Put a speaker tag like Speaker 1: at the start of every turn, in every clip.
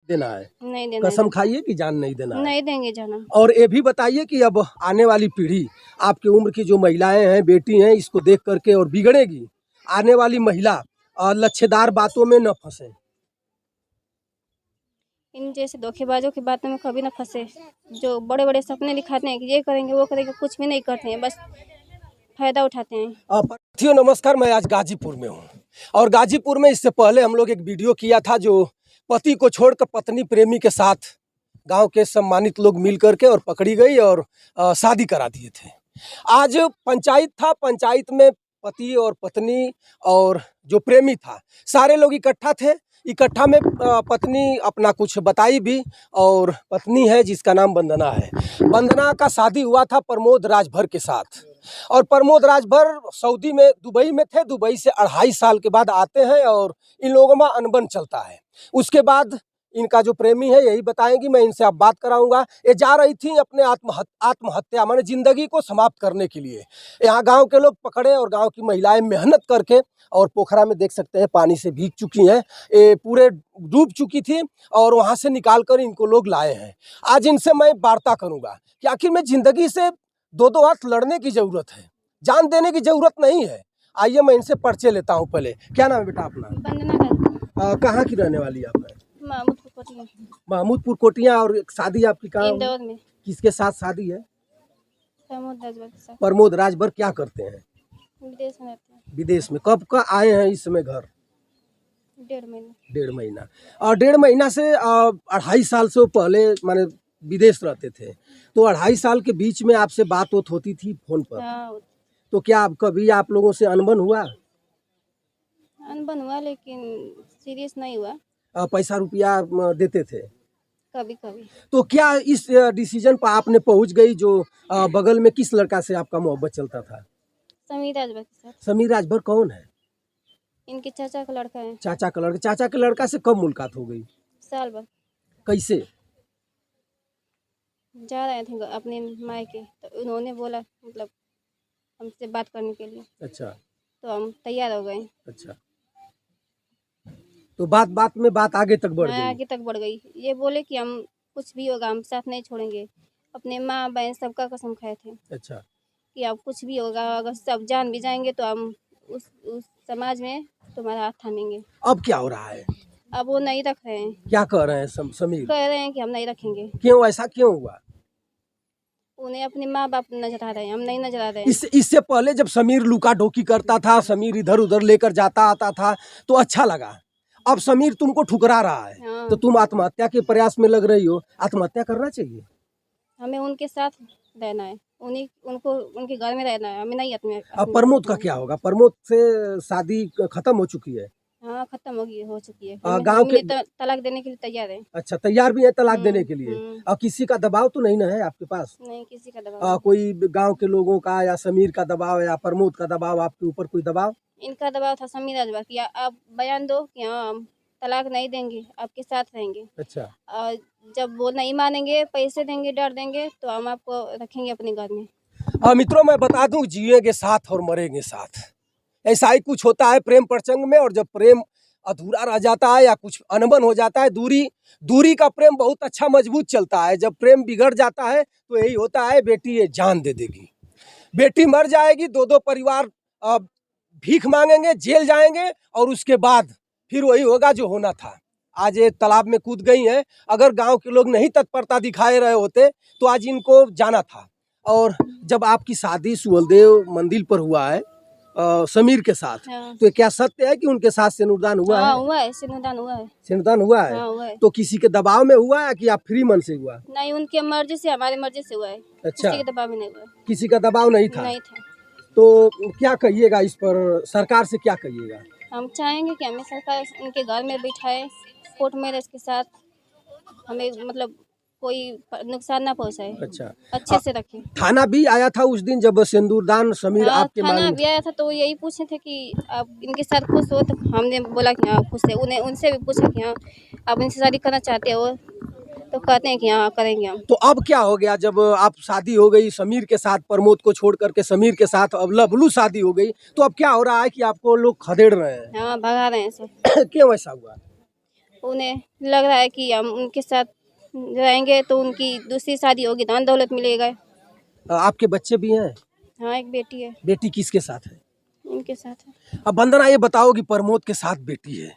Speaker 1: देना है?
Speaker 2: नहीं देना।
Speaker 1: कसम खाइए कि जान नहीं देना है?
Speaker 2: नहीं देंगे जाना।
Speaker 1: और ये भी बताइए कि अब आने वाली पीढ़ी, आपकी उम्र की जो महिलाएं हैं, बेटी हैं, इसको देख करके और बिगड़ेगी। आने वाली महिला लच्छेदार बातों में न फंसे।
Speaker 2: इन जैसे धोखेबाजों की बातों में कभी ना फंसे, जो बड़े बड़े सपने दिखाते हैं कि ये करेंगे वो करेंगे, कुछ भी नहीं करते हैं, बस फायदा उठाते हैं।
Speaker 1: साथियों नमस्कार, मैं आज गाजीपुर में हूँ और गाजीपुर में इससे पहले हम लोग एक वीडियो किया था जो पति को छोड़कर पत्नी प्रेमी के साथ गांव के सम्मानित लोग मिल करके और पकड़ी गई और शादी करा दिए थे। आज पंचायत था, पंचायत में पति और पत्नी और जो प्रेमी था सारे लोग इकट्ठा थे। इकट्ठा में पत्नी अपना कुछ बताई भी और पत्नी है जिसका नाम वंदना है। वंदना का शादी हुआ था प्रमोद राजभर के साथ और प्रमोद राजभर सऊदी में दुबई में थे। दुबई से 2.5 साल के बाद आते हैं और इन लोगों में अनबन चलता है। उसके बाद इनका जो प्रेमी है यही बताएंगी, मैं इनसे अब बात कराऊंगा। ये जा रही थी अपने आत्महत्या माने जिंदगी को समाप्त करने के लिए। यहाँ गांव के लोग पकड़े और गांव की महिलाएं मेहनत करके और पोखरा में देख सकते हैं पानी से भीग चुकी हैं, ये पूरे डूब चुकी थी और वहां से निकाल कर इनको लोग लाए हैं। आज इनसे मैं वार्ता करूंगा कि आखिर में जिंदगी से दो हाथ लड़ने की जरूरत है, जान देने की जरूरत नहीं है। आइए मैं इनसे परिचय लेता हूँ। पहले क्या नाम है बेटा अपना?
Speaker 2: वंदना।
Speaker 1: कहाँ की रहने वाली है आप?
Speaker 2: महमूदपुर कोटिया।
Speaker 1: महमूदपुर कोटिया। और शादी आपकी कहाँ?
Speaker 2: इंदौर में।
Speaker 1: किसके साथ शादी है?
Speaker 2: प्रमोद राजभर के साथ।
Speaker 1: प्रमोद राजभर क्या करते हैं?
Speaker 2: विदेश में रहते हैं।
Speaker 1: विदेश में। कब का आए हैं इस समय घर?
Speaker 2: 1.5 महीना।
Speaker 1: 1.5 महीना। और 1.5 महीना से 2.5 साल से वो पहले माने विदेश रहते थे, तो 2.5 साल के बीच में आपसे बात होती थी फोन पर?
Speaker 2: हाँ।
Speaker 1: तो क्या कभी आप लोगों से अनबन हुआ?
Speaker 2: अनबन हुआ लेकिन सीरियस नहीं हुआ।
Speaker 1: पैसा रुपया देते थे?
Speaker 2: कभी कभी।
Speaker 1: तो क्या इस डिसीजन पर आपने पहुंच गई जो बगल में किस लड़का से आपका मोहब्बत चलता था?
Speaker 2: समीर राजभर के साथ।
Speaker 1: समीर राजभर कौन है?
Speaker 2: इनके चाचा का लड़का है।
Speaker 1: चाचा का लड़का। चाचा के लड़का से कब मुलाकात हो गई?
Speaker 2: साल भर।
Speaker 1: कैसे?
Speaker 2: जा रहे थे अपने मायके, तो उन्होंने बोला मतलब हमसे बात करने के लिए।
Speaker 1: अच्छा।
Speaker 2: तो हम तैयार हो गए।
Speaker 1: अच्छा, तो बात में बात आगे तक बढ़ गई?
Speaker 2: आगे तक बढ़ गई। ये बोले कि हम कुछ भी होगा हम साथ नहीं छोड़ेंगे। अपने माँ बहन सबका कसम खाए थे।
Speaker 1: अच्छा।
Speaker 2: कि अब कुछ भी होगा, अगर सब जान भी जाएंगे तो हम उस समाज में तुम्हारा हाथ थामेंगे।
Speaker 1: अब क्या हो रहा है?
Speaker 2: अब वो नहीं रख रहे हैं।
Speaker 1: क्या कह रहे हैं समीर?
Speaker 2: कह रहे हैं कि हम नहीं रखेंगे।
Speaker 1: क्यों, ऐसा क्यों हुआ?
Speaker 2: उन्हें अपने माँ बाप नजर आ रहे हैं, हम नहीं नजर आ रहे हैं।
Speaker 1: इससे पहले जब समीर लुका ढोकी करता था, समीर इधर उधर लेकर जाता आता था तो अच्छा लगा। अब समीर तुमको ठुकरा रहा है।
Speaker 2: हाँ।
Speaker 1: तो तुम आत्महत्या के प्रयास में लग रही हो। आत्महत्या करना चाहिए।
Speaker 2: हमें उनके साथ रहना है, उनको उनके घर में रहना है, हमें नहीं अपने।
Speaker 1: अब प्रमोद का क्या होगा? प्रमोद से शादी खत्म हो चुकी है?
Speaker 2: हाँ खत्म हो चुकी है।
Speaker 1: गांव के
Speaker 2: तलाक देने के लिए तैयार है।
Speaker 1: अच्छा, तैयार भी है तलाक देने के लिए? और किसी का दबाव तो नहीं ना है आपके पास?
Speaker 2: नहीं, किसी का दबाव।
Speaker 1: कोई गांव के लोगों का या समीर का दबाव या प्रमोद का दबाव, आपके ऊपर कोई दबाव?
Speaker 2: इनका दबाव था समीर राजभर कि आप बयान दो कि हाँ हम तलाक नहीं देंगे, आपके साथ रहेंगे।
Speaker 1: अच्छा।
Speaker 2: और जब वो नहीं मानेंगे, पैसे देंगे, डर देंगे, तो हम आपको रखेंगे अपने घर में।
Speaker 1: मित्रों मैं बता दूं, जिएंगे साथ और मरेंगे साथ, ऐसा ही कुछ होता है प्रेम प्रसंग में। और जब प्रेम अधूरा रह जाता है या कुछ अनबन हो जाता है, दूरी का प्रेम बहुत अच्छा मजबूत चलता है। जब प्रेम बिगड़ जाता है तो यही होता है, बेटी ये जान दे देगी, बेटी मर जाएगी, दो परिवार भीख मांगेंगे, जेल जाएंगे और उसके बाद फिर वही होगा जो होना था। आज ये तालाब में कूद गई हैं। अगर गांव के लोग नहीं तत्परता दिखाए रहे होते तो आज इनको जाना था। और जब आपकी शादी सुवलदेव मंदिर पर हुआ है समीर के साथ,
Speaker 2: हाँ।
Speaker 1: तो क्या सत्य है कि उनके साथ सिंदूरदान हुआ?
Speaker 2: हाँ,
Speaker 1: है?
Speaker 2: हुआ है, सिंदूरदान हुआ है।
Speaker 1: सिंदूरदान हुआ है?
Speaker 2: हाँ, हुआ है।
Speaker 1: तो किसी के दबाव में हुआ है कि आप फ्री मन से हुआ?
Speaker 2: नहीं, उनके मर्जी से, हमारी मर्जी से हुआ है।
Speaker 1: अच्छा।
Speaker 2: किसी के दबाव में नहीं हुआ।
Speaker 1: किसी का दबाव नहीं था?
Speaker 2: नहीं था।
Speaker 1: तो क्या कहिएगा इस पर, सरकार से क्या कहिएगा?
Speaker 2: हम चाहेंगे कि हमें सरकार उनके घर में बिठाए, कोर्ट मैरिज के साथ, हमें मतलब कोई नुकसान ना पहुंचाए।
Speaker 1: अच्छा,
Speaker 2: अच्छे से रखें।
Speaker 1: थाना भी आया था उस दिन जब सिंदूरदान समीर आपके
Speaker 2: थाना भी आया था, तो यही पूछे थे कि आप इनके साथ खुश हो, तो हमने बोला कि हाँ खुश है। उनसे भी पूछा कि हाँ आप इनसे शादी करना चाहते हो, तो कहते हैं कि हाँ करेंगे हम। तो
Speaker 1: अब क्या हो गया जब आप शादी हो गई समीर के साथ, प्रमोद को छोड़ करके समीर के साथ अब लवलू शादी हो गई, तो अब क्या हो रहा है कि आपको लोग खदेड़ रहे हैं?
Speaker 2: हाँ, भगा रहे हैं सब।
Speaker 1: क्यों ऐसा हुआ?
Speaker 2: उन्हें लग रहा है कि हम उनके साथ रहेंगे तो उनकी दूसरी शादी होगी, धन दौलत मिलेगा।
Speaker 1: आपके बच्चे भी हैं?
Speaker 2: हाँ, एक बेटी है,
Speaker 1: बेटी किसके साथ है?
Speaker 2: इनके साथ है।
Speaker 1: अब वंदना ये बताओ कि प्रमोद के साथ बेटी है,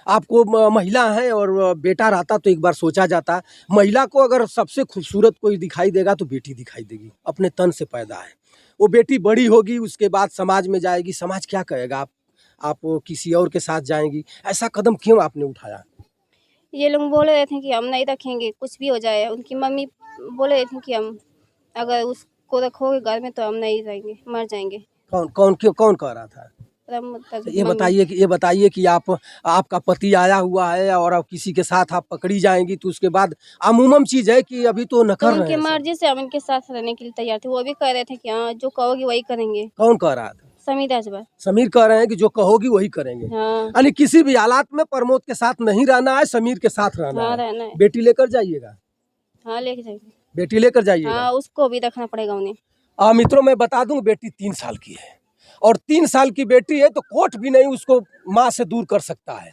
Speaker 1: आपको महिला है और बेटा रहता तो एक बार सोचा जाता। महिला को अगर सबसे खूबसूरत कोई दिखाई देगा तो बेटी दिखाई देगी, अपने तन से पैदा है। वो बेटी बड़ी होगी, उसके बाद समाज में जाएगी, समाज क्या कहेगा? आप किसी और के साथ जाएंगी, ऐसा कदम क्यों आपने उठाया?
Speaker 2: ये लोग बोल रहे थे कि हम नहीं रखेंगे, कुछ भी हो जाए। उनकी मम्मी बोल रही थी कि हम अगर उसको रखोगे घर में तो हम नहीं रहेंगे, मर जाएंगे।
Speaker 1: कौन कह रहा था? ये बताइए कि आपका पति आया हुआ है और अब किसी के साथ आप पकड़ी जाएंगी तो उसके बाद अमूमन चीज है कि अभी तो न कर रहे हैं।
Speaker 2: उनकी मर्जी से हम इनके साथ रहने के लिए तैयार थे। वो भी कह रहे थे कि हाँ, जो कहोगी वही करेंगे।
Speaker 1: कौन कह रहा था?
Speaker 2: समीर राजभर।
Speaker 1: समीर कह रहे हैं कि जो कहोगी वही करेंगे।
Speaker 2: हाँ,
Speaker 1: यानी किसी भी हालात में प्रमोद के साथ नहीं रहना है, समीर के साथ रहना
Speaker 2: हाँ,
Speaker 1: है।
Speaker 2: रहना है।
Speaker 1: बेटी लेकर जाइएगा?
Speaker 2: हाँ, लेके जाएंगे।
Speaker 1: बेटी लेकर जाइएगा?
Speaker 2: हाँ, उसको भी रखना पड़ेगा उन्हें।
Speaker 1: मित्रों, मैं बता दूं, बेटी 3 साल की है और 3 साल की बेटी है तो कोर्ट भी नहीं उसको माँ से दूर कर सकता है।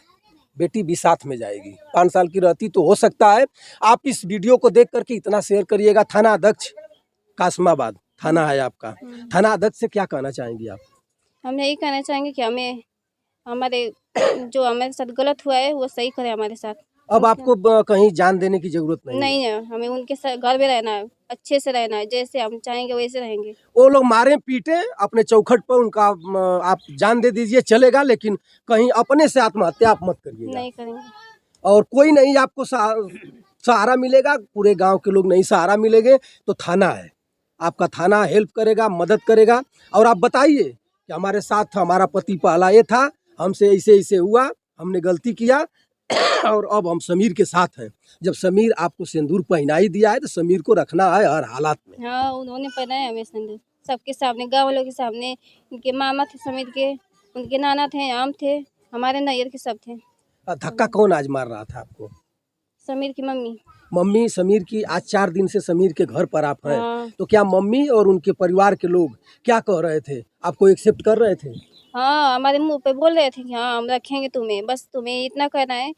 Speaker 1: बेटी भी साथ में जाएगी। 5 साल की रहती तो हो सकता है। आप इस वीडियो को देख करके इतना शेयर करिएगा। थाना अध्यक्ष कासमाबाद थाना है आपका, थाना अध्यक्ष से क्या कहना चाहेंगी आप?
Speaker 2: हम यही कहना चाहेंगे कि हमें जो हमारे साथ गलत हुआ है वो सही करे हमारे साथ।
Speaker 1: अब आपको कहीं जान देने की जरूरत नहीं है।
Speaker 2: है, हमें उनके साथ घर में रहना है, अच्छे से रहना है, जैसे हम चाहेंगे वैसे रहेंगे।
Speaker 1: वो लोग मारे पीटे अपने चौखट पर, उनका आप जान दे दीजिए चलेगा, लेकिन कहीं अपने से आत्महत्या आप मत करिएगा।
Speaker 2: नहीं करेंगे।
Speaker 1: और कोई नहीं आपको सहारा मिलेगा, पूरे गांव के लोग नहीं सहारा मिलेंगे तो थाना है आपका, थाना हेल्प करेगा, मदद करेगा। और आप बताइए कि हमारे साथ हमारा पति पहला ये था, हमसे ऐसे ऐसे हुआ, हमने गलती किया और अब हम समीर के साथ हैं। जब समीर आपको सिंदूर पहनाई दिया है तो समीर को रखना है हर हालात में।
Speaker 2: हाँ, उन्होंने पहनाया हमें सिंदूर, सबके सामने, गाँव वालों के सामने। उनके मामा थे समीर के, उनके नाना थे, आम थे, हमारे नैयर के सब थे।
Speaker 1: धक्का कौन आज मार रहा था आपको?
Speaker 2: समीर की मम्मी।
Speaker 1: मम्मी समीर की। आज 4 दिन से समीर के घर पर आप हैं।
Speaker 2: हाँ।
Speaker 1: तो क्या मम्मी और उनके परिवार के लोग क्या कह रहे थे? आपको एक्सेप्ट कर रहे थे?
Speaker 2: हाँ, हमारे मुंह पे बोल रहे थे कि हाँ, हम रखेंगे तुम्हें, बस तुम्हें इतना कहना है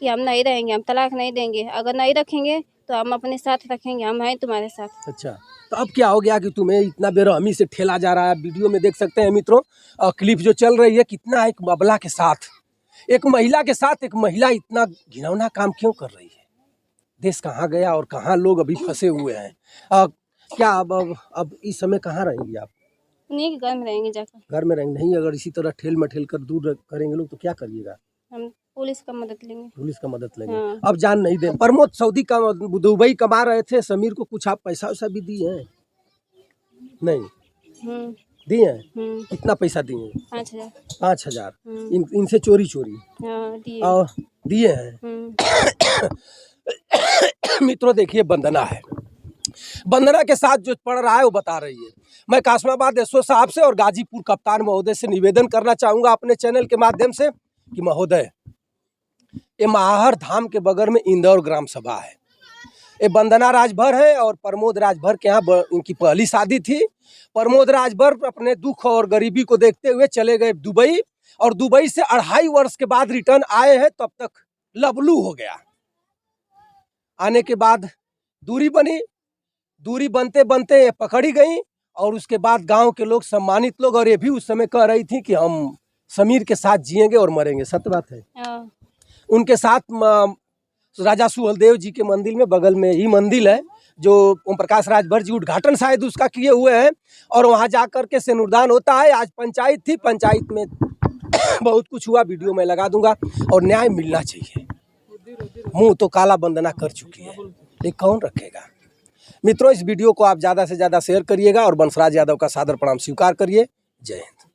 Speaker 2: कि हम नहीं रहेंगे, हम तलाक नहीं देंगे। अगर नहीं रखेंगे तो हम अपने साथ रखेंगे, हम हैं तुम्हारे साथ।
Speaker 1: अच्छा, तो अब क्या हो गया कि तुम्हें इतना बेरहमी से ठेला जा रहा है? वीडियो में देख सकते हैं मित्रों, क्लिप जो चल रही है, कितना एक अबला के साथ, एक महिला के साथ एक महिला इतना घिनौना काम क्यों कर रही है? देश कहाँ गया और कहाँ लोग अभी फंसे हुए हैं। क्या अब इस समय कहाँ रहेंगी आप?
Speaker 2: उन्हीं के घर में रहेंगे जाकर।
Speaker 1: घर में रहेंगे? नहीं, अगर इसी तरह ठेल मठेल कर दूर करेंगे लोग तो क्या करिएगा?
Speaker 2: हम पुलिस का मदद लेंगे।
Speaker 1: पुलिस का मदद लेंगे।
Speaker 2: हाँ।
Speaker 1: अब जान नहीं दे। प्रमोद सऊदी का दुबई कमा रहे थे, समीर को कुछ आप पैसा वैसा भी दिए हैं? नहीं दिए हैं? कितना पैसा दिए?
Speaker 2: 5,000।
Speaker 1: 5,000 इनसे चोरी?
Speaker 2: हाँ,
Speaker 1: दिए हैं। मित्रों देखिए, वंदना है, वंदना के साथ जो पड़ रहा है वो बता रही है। मैं कासमाबाद एसओ साहब से और गाजीपुर कप्तान महोदय से निवेदन करना चाहूँगा अपने चैनल के माध्यम से कि महोदय, ये महाहर धाम के बगल में इंदौर ग्राम सभा है। ये वंदना राजभर है और प्रमोद राजभर के यहाँ इनकी पहली शादी थी। प्रमोद राजभर अपने दुख और गरीबी को देखते हुए चले गए दुबई, और दुबई से 2.5 वर्ष के बाद रिटर्न आए हैं। तब तक लबलू हो गया। आने के बाद दूरी बनी, दूरी बनते बनते पकड़ी गई, और उसके बाद गांव के लोग, सम्मानित लोग, और ये भी उस समय कह रही थी कि हम समीर के साथ जिएंगे और मरेंगे। सत्य बात है। उनके साथ राजा सुहलदेव जी के मंदिर में, बगल में ही मंदिर है जो ओम प्रकाश राजभर जी उद्घाटन शायद उसका किए हुए हैं, और वहां जाकर के सिंदूरदान होता है। आज पंचायत थी, पंचायत में बहुत कुछ हुआ, वीडियो में लगा दूंगा। और न्याय मिलना चाहिए। मुंह तो काला वंदना कर चुकी है, ये कौन रखेगा? मित्रों, इस वीडियो को आप ज़्यादा से ज़्यादा शेयर करिएगा और वंशराज यादव का सादर प्रणाम स्वीकार करिए। जय हिंद।